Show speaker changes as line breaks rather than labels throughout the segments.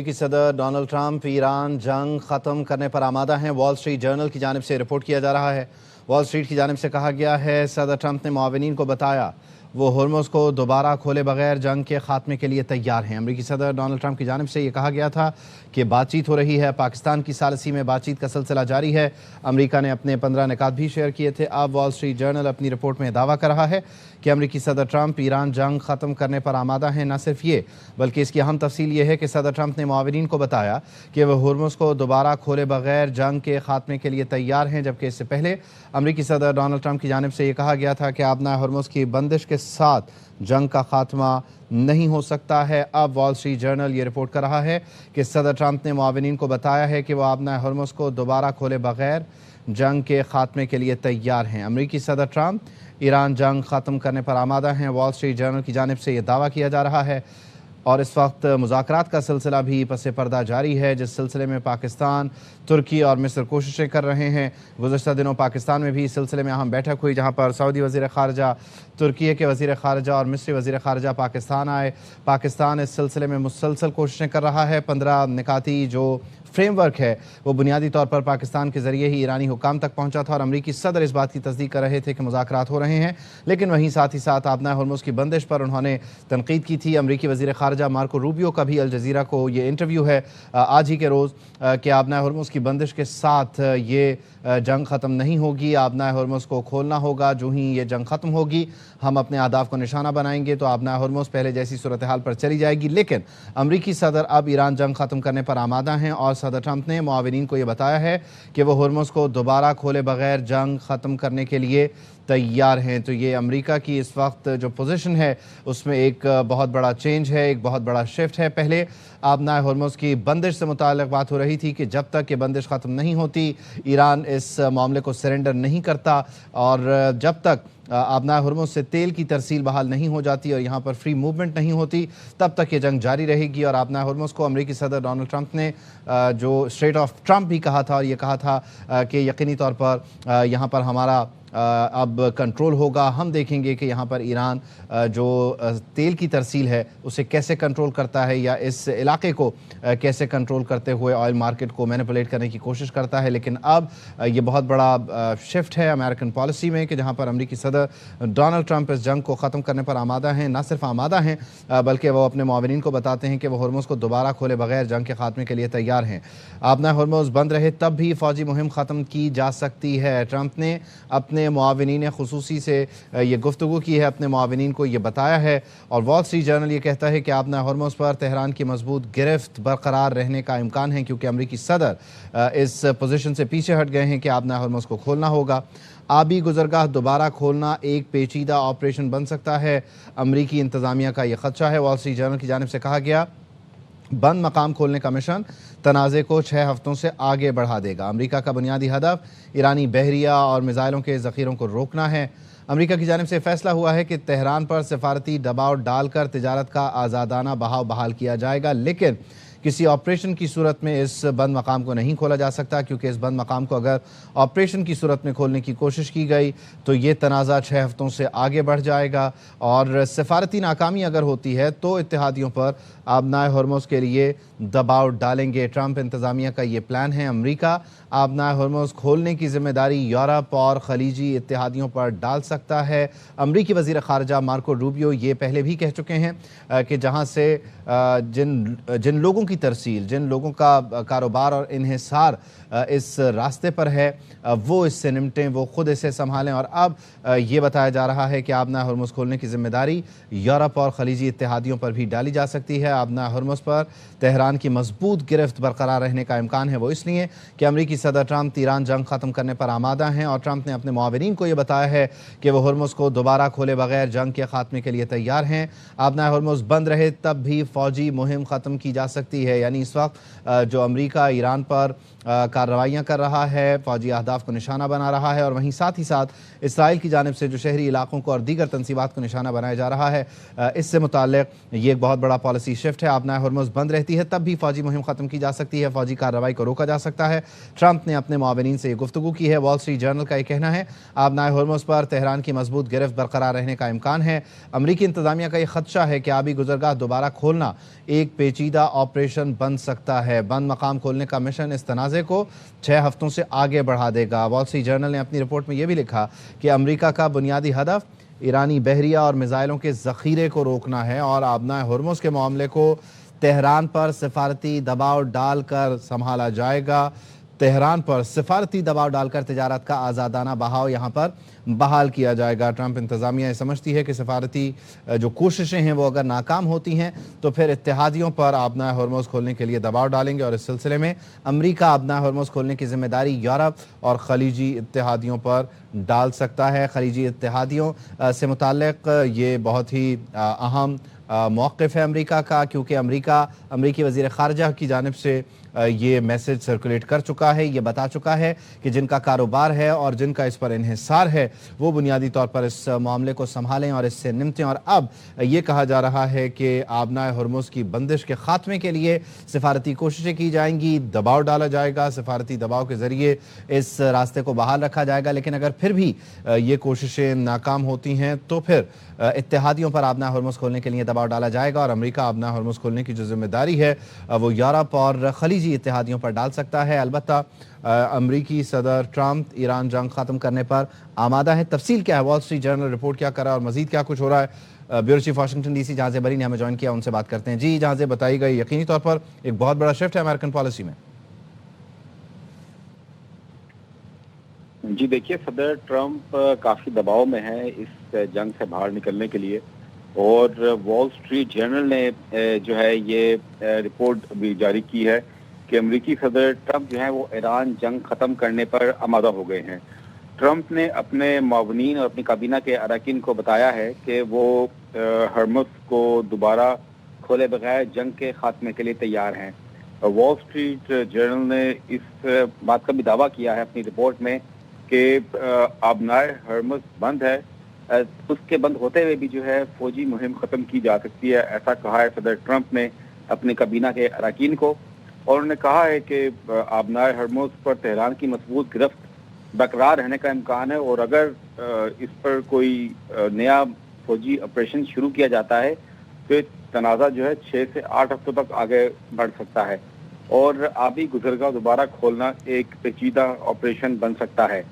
की सदर Donald Trump Iran जंग ख़त्म करने पर आमादा हैं। वॉल स्ट्रीट जर्नल की जानिब से रिपोर्ट किया जा रहा है। वॉल स्ट्रीट की जानिब से कहा गया है, सदर ट्रंप ने मुआविनीन को बताया वो हॉर्मुज़ को दोबारा खोले बगैर जंग के खात्मे के लिए तैयार हैं। अमरीकी सदर डोनाल्ड ट्रंप की जानिब से ये कहा गया था कि बातचीत हो रही है। पाकिस्तान की सालसी में बातचीत का सिलसिला जारी है। अमरीका ने अपने 15 निकात भी शेयर किए थे। अब वॉल स्ट्रीट जर्नल अपनी रिपोर्ट में दावा कर रहा है कि अमरीकी सदर ट्रंप ईरान जंग ख़त्म करने पर आमादा हैं। न सिर्फ ये बल्कि इसकी अहम तफसील ये है कि सदर ट्रंप ने मुआविनीन को बताया कि वह हॉर्मुज़ को दोबारा खोले बगैर जंग के खात्मे के लिए तैयार हैं, जबकि इससे पहले अमरीकी सदर डोनाल्ड ट्रंप की जानिब से ये कहा गया था कि आबना हॉर्मुज़ की बंदिश के साथ जंग का खात्मा नहीं हो सकता है। अब वॉल स्ट्रीट जर्नल ये रिपोर्ट कर रहा है कि सदर ट्रंप ने मुआविनीन को बताया है कि वह आबना हॉर्मुज़ को दोबारा खोले बगैर जंग के खात्मे के लिए तैयार हैं। अमरीकी सदर ट्रंप ईरान जंग ख़त्म करने पर आमादा हैं। वॉल स्ट्रीट जर्नल की जानिब से ये दावा किया जा रहा है और इस वक्त मुज़ाकरात का सिलसिला भी पसे पर्दा जारी है, जिस सिलसिले में पाकिस्तान, तुर्की और मिस्र कोशिशें कर रहे हैं। गुज़श्ता दिनों पाकिस्तान में भी इस सिलसिले में अहम बैठक हुई, जहाँ पर सऊदी वज़ीर ख़ारजा, तुर्की के वज़ीर ख़ारजा और मिस्री वज़ीर ख़ारजा पाकिस्तान आए। पाकिस्तान इस सिलसिले में मुसलसल कोशिशें कर रहा है। 15 निकाती जो फ्रेमवर्क है वो बुनियादी तौर पर पाकिस्तान के ज़रिए ही ईरानी हुकाम तक पहुँचा था और अमरीकी सदर इस बात की तस्दीक कर रहे थे कि मुज़ाकरात हो रहे हैं, लेकिन वहीं साथ ही साथ आबना हॉर्मुज़ की बंदिश पर उन्होंने तनकीद की थी। अमरीकी वज़ीर ख़ारजा मार्को रूबियो का भी अल जज़ीरा को ये इंटरव्यू है आज ही के रोज़ कि आबना हॉर्मुज़ की बंदिश के साथ ये जंग ख़त्म नहीं होगी। आबना हॉर्मुज़ को खोलना होगा। जो ही ये जंग ख़त्म होगी हम अपने अहदाफ को निशाना बनाएंगे तो आबना हॉर्मुज़ पहले जैसी सूरत हाल पर चली जाएगी। लेकिन अमरीकी सदर अब ईरान जंग ख़त्म करने पर आमादा हैं और सदर ट्रंप ने मुआविनीन को ये बताया है कि वो हॉर्मुज़ को दोबारा खोले बगैर जंग ख़त्म करने के लिए तैयार हैं। तो ये अमेरिका की इस वक्त जो पोजीशन है उसमें एक बहुत बड़ा चेंज है, एक बहुत बड़ा शिफ्ट है। पहले आबना हॉर्मुज़ की बंदिश से मुताल्लिक़ बात हो रही थी कि जब तक ये बंदिश ख़त्म नहीं होती ईरान इस मामले को सरेंडर नहीं करता और जब तक आबना हॉर्मुज़ से तेल की तरसील बहाल नहीं हो जाती और यहाँ पर फ्री मूवमेंट नहीं होती तब तक ये जंग जारी रहेगी। और आबना हॉर्मुज़ को अमरीकी सदर डोनाल्ड ट्रंप ने जो स्ट्रेट ऑफ ट्रंप भी कहा था और ये कहा था कि यकीनी तौर पर यहाँ पर हमारा अब कंट्रोल होगा। हम देखेंगे कि यहाँ पर ईरान जो तेल की तरसील है उसे कैसे कंट्रोल करता है या इस इलाके को कैसे कंट्रोल करते हुए ऑयल मार्केट को मैनिपुलेट करने की कोशिश करता है। लेकिन अब ये बहुत बड़ा शिफ्ट है अमेरिकन पॉलिसी में कि जहाँ पर अमरीकी सदर डोनाल्ड ट्रंप इस जंग को ख़त्म करने पर आमादा हैं। न सिर्फ आमादा हैं बल्कि वो अपने मुआविनीन को बताते हैं कि वो हॉर्मुज़ को दोबारा खोले बगैर जंग के खात्मे के लिए तैयार हैं। आबना हॉर्मुज़ बंद रहे तब भी फ़ौजी मुहिम ख़त्म की जा सकती है। ट्रंप ने अपने मुआविनीन खुसूसी से ये गुफ्तगू की है, अपने मुआविनीन को ये बताया है। और वॉल स्ट्रीट जर्नल ये कहता है कि आबना हॉर्मुज़ पर तेहरान की मजबूत गिरफ्त बरकरार रहने का इम्कान है, क्योंकि अमरीकी सदर इस पोजीशन से पीछे हट गए हैं कि आबना हॉर्मुज़ को खोलना होगा। आबी गुजरगाह दोबारा खोलना एक पेचीदा ऑपरेशन बन सकता है, अमरीकी इंतज़ामिया का यह खदशा है। वॉल स्ट्रीट जर्नल की जानिब से कहा गया, बंद मकाम खोलने का मिशन तनाज़े को 6 हफ्तों से आगे बढ़ा देगा। अमरीका का बुनियादी हदफ ईरानी बहरिया और मिसाइलों के ज़ख़ीरों को रोकना है। अमरीका की जानिब से फैसला हुआ है कि तेहरान पर सिफारती दबाव डालकर तिजारत का आज़ादाना बहाव बहाल किया जाएगा, लेकिन किसी ऑपरेशन की सूरत में इस बंद मकाम को नहीं खोला जा सकता, क्योंकि इस बंद मकाम को अगर ऑपरेशन की सूरत में खोलने की कोशिश की गई तो ये तनाज़ा 6 हफ्तों से आगे बढ़ जाएगा और सिफारती नाकामी अगर होती है तो इत्तेहादियों पर आबना हॉर्मुज़ के लिए दबाव डालेंगे। ट्रंप इंतज़ामिया का ये प्लान है। अमरीका आबना हॉर्मुज़ खोलने की ज़िम्मेदारी यूरोप और खलीजी इत्तेहादियों पर डाल सकता है। अमरीकी वज़ीर ख़ारजा मार्को रूबियो ये पहले भी कह चुके हैं कि जहाँ से जिन लोगों की तरसील, जिन लोगों का कारोबार और इन्हिसार इस रास्ते पर है वो इससे निपटें, वो ख़ुद इसे संभालें। और अब ये बताया जा रहा है कि आबना हॉर्मुज़ खोलने की ज़िम्मेदारी यूरोप और खलीजी इत्तेहादियों पर भी डाली जा सकती है। आबना हॉर्मुज़ पर तेहरान की मजबूत गिरफ्त बरकरार रहने का इम्कान है, वो इसलिए कि अमरीकी सदर ट्रंप ईरान जंग ख़त्म करने पर आमादा हैं और ट्रंप ने अपने मुआविनीन को ये बताया है कि वो हॉर्मुज़ को दोबारा खोले बगैर जंग के खात्मे के लिए तैयार हैं। आबना हॉर्मुज़ बंद रहे तब भी फ़ौजी मुहिम ख़त्म की जा सकती है, यानी इस वक्त जो अमरीका ईरान पर कार्रवाइयाँ कर रहा है, फ़ौजी अहदाफ को निशाना बना रहा है और वहीं साथ ही साथ इसराइल की जानिब से जो शहरी इलाकों को और दीगर तनसीबात को निशाना बनाया जा रहा है, इससे मुताल्लिक़ ये एक बहुत बड़ा पॉलिसी शिफ्ट है। आबना हॉर्मुज़ बंद रहती है तब भी फ़ौजी मुहिम ख़त्म की जा सकती है, फ़ौजी कार्रवाई को रोका जा सकता है। ट्रंप ने अपने मुआविनीन से ये गुफ्तगू की है। वॉल स्ट्रीट जर्नल का ये कहना है, आबना हॉर्मुज़ पर तेहरान की मजबूत गिरफ्त बरकरार रहने का इम्कान है। अमरीकी इंतज़ामिया का ये खदशा है कि आबी गुजरगाह दोबारा खोलना एक पेचीदा ऑपरेशन ऑपरेशन बन सकता है। बंद मकाम खोलने का मिशन इस तनाज़े को 6 हफ्तों से आगे बढ़ा देगा। वॉल स्ट्रीट जर्नल ने अपनी रिपोर्ट में यह भी लिखा कि अमेरिका का बुनियादी हदफ ईरानी बहरिया और मिसाइलों के ज़ख़ीरे को रोकना है और आबनाए हुर्मुज़ के मामले को तेहरान पर सिफारती दबाव डालकर संभाला जाएगा। तेहरान पर सिफारती दबाव डालकर तिजारत का आज़ादाना बहाव यहाँ पर बहाल किया जाएगा। ट्रंप इंतज़ामिया ये समझती है कि सिफारती जो कोशिशें हैं वो अगर नाकाम होती हैं तो फिर इत्तेहादियों पर आबनाए हुर्मुज़ खोलने के लिए दबाव डालेंगे और इस सिलसिले में अमरीका आबनाए हुर्मुज़ खोलने की जिम्मेदारी यूरोप और खलीजी इत्तेहादियों पर डाल सकता है। खलीजी इत्तेहादियों से मुताल्लिक़ ये बहुत ही अहम मौक़िफ़ है अमरीका का, क्योंकि अमरीकी वज़ीर ख़ारजा की जानिब से ये मैसेज सर्कुलेट कर चुका है, ये बता चुका है कि जिनका कारोबार है और जिनका इस पर इन्हिसार है वो बुनियादी तौर पर इस मामले को संभालें और इससे निमटें। और अब ये कहा जा रहा है कि आबनाए हुर्मुज़ की बंदिश के ख़ात्मे के लिए सिफारती कोशिशें की जाएंगी, दबाव डाला जाएगा, सिफारती दबाव के ज़रिए इस रास्ते को बहाल रखा जाएगा। लेकिन अगर फिर भी ये कोशिशें नाकाम होती हैं तो फिर इत्तेहादियों पर आबनाए हुर्मुज़ खोलने के लिए दबाव डाला जाएगा और अमरीका आबनाए हुर्मुज़ खोलने की जो जिम्मेदारी है वो यूरोप और खलीजी इत्तेहादियों पर डाल सकता है। अलबत्ता अमरीकी सदर ट्रंप ईरान जंग ख़त्म करने पर आमादा है। तफसील क्या है, वॉल स्ट्रीट जर्नल रिपोर्ट क्या कर रहा है और मज़ीद क्या कुछ हो रहा है, ब्यूरो चीफ वाशिंगटन DC जहां से बरी ने हमें ज्वाइन किया, उनसे बात करते हैं। जी जहां से बताई गई यकीनी तौर पर एक बहुत बड़ा शिफ्ट है अमेरिकन पॉलिसी में।
जी देखिए, सदर ट्रंप काफ़ी दबाव में है इस जंग से बाहर निकलने के लिए और वॉल स्ट्रीट जर्नल ने जो है ये रिपोर्ट भी जारी की है कि अमेरिकी सदर ट्रंप जो है वो ईरान जंग ख़त्म करने पर आमादा हो गए हैं। ट्रंप ने अपने मुआवनीन और अपनी काबीना के अरकान को बताया है कि वो हुर्मुज़ को दोबारा खोले बगैर जंग के खात्मे के लिए तैयार हैं। वॉल स्ट्रीट जर्नल ने इस बात का भी दावा किया है अपनी रिपोर्ट में कि आबनाए हुर्मुज़ बंद है, उसके बंद होते हुए भी जो है फौजी मुहिम ख़त्म की जा सकती है। ऐसा कहा है सदर ट्रंप ने अपनी काबीना के अरकान को और उन्होंने कहा है कि आबनाए हुर्मुज़ पर तेहरान की मजबूत गिरफ्त बरकरार रहने का इम्कान है और अगर इस पर कोई नया फौजी ऑपरेशन शुरू किया जाता है तो तनाज़ा जो है 6 से 8 हफ्तों तक आगे बढ़ सकता है और आबी गुजरगाह दोबारा खोलना एक पेचीदा ऑपरेशन बन सकता है।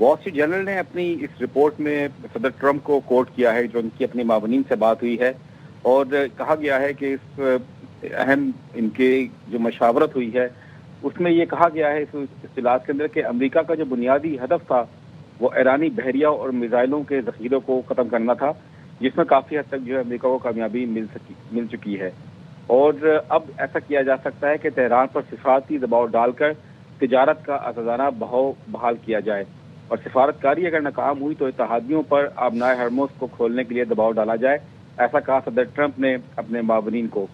वॉल स्ट्रीट जर्नल ने अपनी इस रिपोर्ट में सदर ट्रंप को कोट किया है जो उनकी अपनी मावनीन से बात हुई है और कहा गया है कि इस अहम इनके जो मशावरत हुई है उसमें ये कहा गया है इस इख्तिलाफ के अंदर कि अमेरिका का जो बुनियादी हदफ था वो ईरानी बहरिया और मिसाइलों के ज़ख़ीरों को ख़त्म करना था, जिसमें काफ़ी हद तक जो है अमेरिका को कामयाबी मिल चुकी है और अब ऐसा किया जा सकता है कि तेहरान पर सिफारती दबाव डालकर तिजारत का आज़ादाना बहाव बहाल किया जाए और सिफारतकारी अगर नाकाम हुई तो इत्तेहादियों पर आबनाए हुर्मुज़ को खोलने के लिए दबाव डाला जाए। ऐसा कहा सदर ट्रंप ने अपने मावनीन को।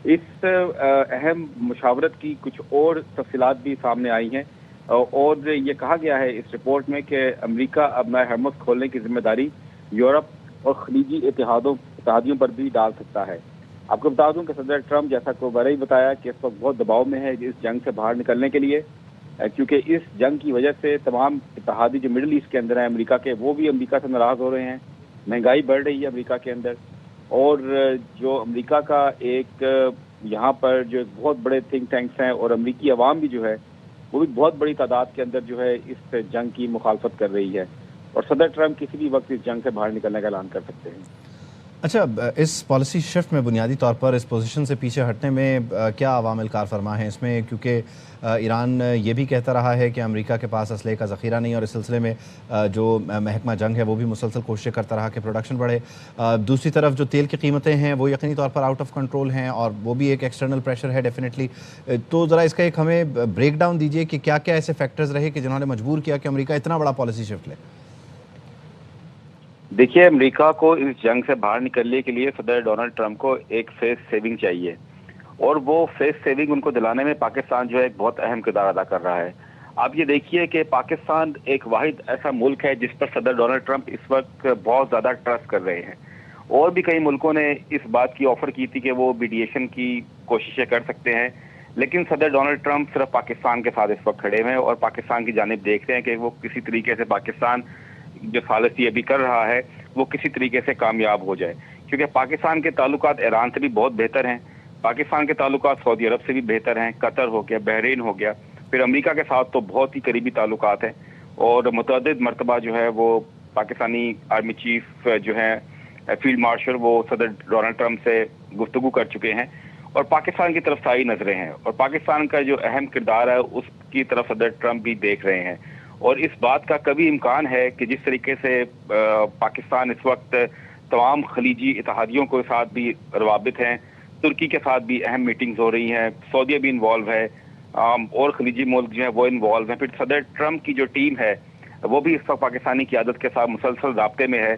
इस अहम मुशावरत की कुछ और तफसीलात भी सामने आई हैं और ये कहा गया है इस रिपोर्ट में कि अमेरिका आबनाए हुर्मुज़ खोलने की जिम्मेदारी यूरोप और खलीजी इत्तेहादियों पर भी डाल सकता है। आपको बता दूं कि सदर ट्रंप, जैसा को बरे ही बताया, कि इस वक्त बहुत दबाव में है इस जंग से बाहर निकलने के लिए, क्योंकि इस जंग की वजह से तमाम इत्तेहादी जो मिडिल ईस्ट के अंदर हैं अमेरिका के, वो भी अमेरिका से नाराज़ हो रहे हैं। महंगाई बढ़ रही है अमेरिका के अंदर और जो अमेरिका का एक यहाँ पर जो बहुत बड़े थिंक टैंक्स हैं और अमेरिकी अवाम भी जो है वो भी बहुत बड़ी तादाद के अंदर जो है इस जंग की मुखालफत कर रही है और सदर ट्रंप किसी भी वक्त इस जंग से बाहर निकलने का ऐलान कर सकते हैं।
अच्छा, इस पॉलिसी शिफ्ट में बुनियादी तौर पर इस पोजीशन से पीछे हटने में क्या अवामिल कार फरमा है इसमें, क्योंकि ईरान ये भी कहता रहा है कि अमेरिका के पास असलहे का ज़ख़ीरा नहीं और इस सिलसिले में जो महकमा जंग है वो भी मुसलसल कोशिशें करता रहा कि प्रोडक्शन बढ़े। दूसरी तरफ जो तेल की कीमतें हैं वो यकीनी तौर पर आउट ऑफ कंट्रोल हैं और वो भी एक एक्सटर्नल प्रेशर है डेफिनेटली। तो ज़रा इसका एक हमें ब्रेक डाउन दीजिए कि क्या क्या ऐसे फैक्टर्स रहे कि जिन्होंने मजबूर किया कि अमेरिका इतना बड़ा पॉलिसी शिफ्ट ले।
देखिए, अमेरिका को इस जंग से बाहर निकलने के लिए सदर डोनाल्ड ट्रंप को एक फेस सेविंग चाहिए और वो फेस सेविंग उनको दिलाने में पाकिस्तान जो है एक बहुत अहम किरदार अदा कर रहा है। आप ये देखिए कि पाकिस्तान एक वाहिद ऐसा मुल्क है जिस पर सदर डोनाल्ड ट्रंप इस वक्त बहुत ज़्यादा ट्रस्ट कर रहे हैं और भी कई मुल्कों ने इस बात की ऑफर की थी कि वो मीडिएशन की कोशिशें कर सकते हैं, लेकिन सदर डोनाल्ड ट्रंप सिर्फ पाकिस्तान के साथ इस वक्त खड़े हुए हैं और पाकिस्तान की जानिब देखते हैं कि वो किसी तरीके से पाकिस्तान जो सालिसी अभी कर रहा है वो किसी तरीके से कामयाब हो जाए, क्योंकि पाकिस्तान के ताल्लुकात ईरान से भी बहुत बेहतर हैं। पाकिस्तान के ताल्लुकात सऊदी अरब से भी बेहतर हैं, कतर हो गया, बहरीन हो गया, फिर अमेरिका के साथ तो बहुत ही करीबी ताल्लुकात हैं और मुतअद्दिद मरतबा जो है वो पाकिस्तानी आर्मी चीफ जो है फील्ड मार्शल वो सदर डोनाल्ड ट्रंप से गुफ्तगू कर चुके हैं और पाकिस्तान की तरफ सारी नजरें हैं और पाकिस्तान का जो अहम किरदार है उसकी तरफ सदर ट्रंप भी देख रहे हैं और इस बात का कभी इम्कान है कि जिस तरीके से पाकिस्तान इस वक्त तमाम खलीजी इत्तेहादियों के साथ भी रवाबित हैं, तुर्की के साथ भी अहम मीटिंग्स हो रही हैं, सऊदी भी इन्वॉल्व है और खलीजी मुल्क जो है वो इन्वॉल्व हैं, फिर सदर ट्रंप की जो टीम है वो भी इस वक्त पाकिस्तानी क़यादत के साथ मुसलसल राब्ते में है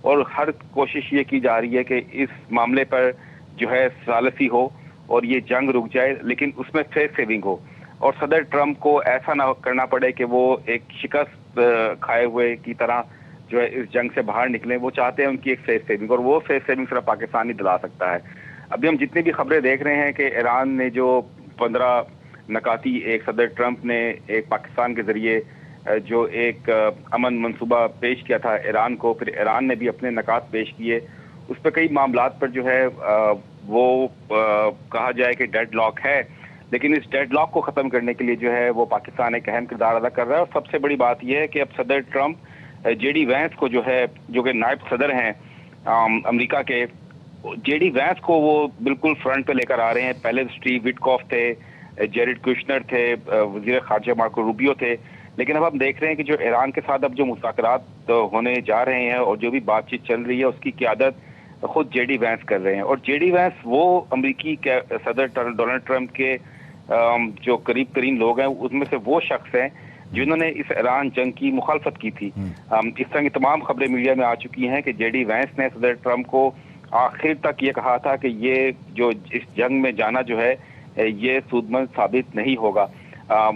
और हर कोशिश ये की जा रही है कि इस मामले पर जो है सालसी हो और ये जंग रुक जाए, लेकिन उसमें फेस सेविंग हो और सदर ट्रंप को ऐसा ना करना पड़े कि वो एक शिकस्त खाए हुए की तरह जो है इस जंग से बाहर निकलें। वो चाहते हैं उनकी एक फेस सेविंग और वो फेस सेविंग सिर्फ पाकिस्तान ही दिला सकता है। अभी हम जितनी भी खबरें देख रहे हैं कि ईरान ने जो 15 नकाती एक सदर ट्रंप ने एक पाकिस्तान के जरिए जो एक अमन मंसूबा पेश किया था ईरान को, फिर ईरान ने भी अपने नकात पेश किए, उस पर कई मामलात पर जो है वो कहा जाए कि डेड लॉक है, लेकिन इस डेड लॉक को ख़त्म करने के लिए जो है वो पाकिस्तान एक अहम किरदार अदा कर रहा है और सबसे बड़ी बात यह है कि अब सदर ट्रंप जेडी वैंस को जो है, जो कि नायब सदर हैं अमेरिका के, जेडी वैंस को वो बिल्कुल फ्रंट पे लेकर आ रहे हैं। पहले स्टीव विटकॉफ थे, जेरेड कुशनर थे, वज़ीर ख़ारजा मार्को रूबियो थे, लेकिन अब हम देख रहे हैं कि जो ईरान के साथ अब जो मुज़ाकरात होने जा रहे हैं और जो भी बातचीत चल रही है उसकी क़यादत खुद जेडी वैंस कर रहे हैं और जेडी वैंस वो अमेरिकी सदर डोनाल्ड ट्रंप के जो करीब तरीन लोग हैं उसमें से वो शख्स हैं जिन्होंने इस ईरान जंग की मुखालफत की थी। इस तरह की तमाम खबरें मीडिया में आ चुकी हैं कि जेडी वैंस ने सदर ट्रंप को आखिर तक ये कहा था कि ये जो इस जंग में जाना जो है ये सूदमंद साबित नहीं होगा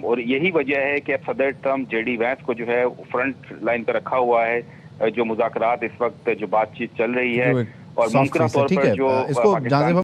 और यही वजह है कि अब सदर ट्रंप जेडी वैंस को जो है फ्रंट लाइन पर रखा हुआ है जो मुज़ाकरात इस वक्त जो बातचीत चल रही है और मुमकिन तौर पर जो
इसको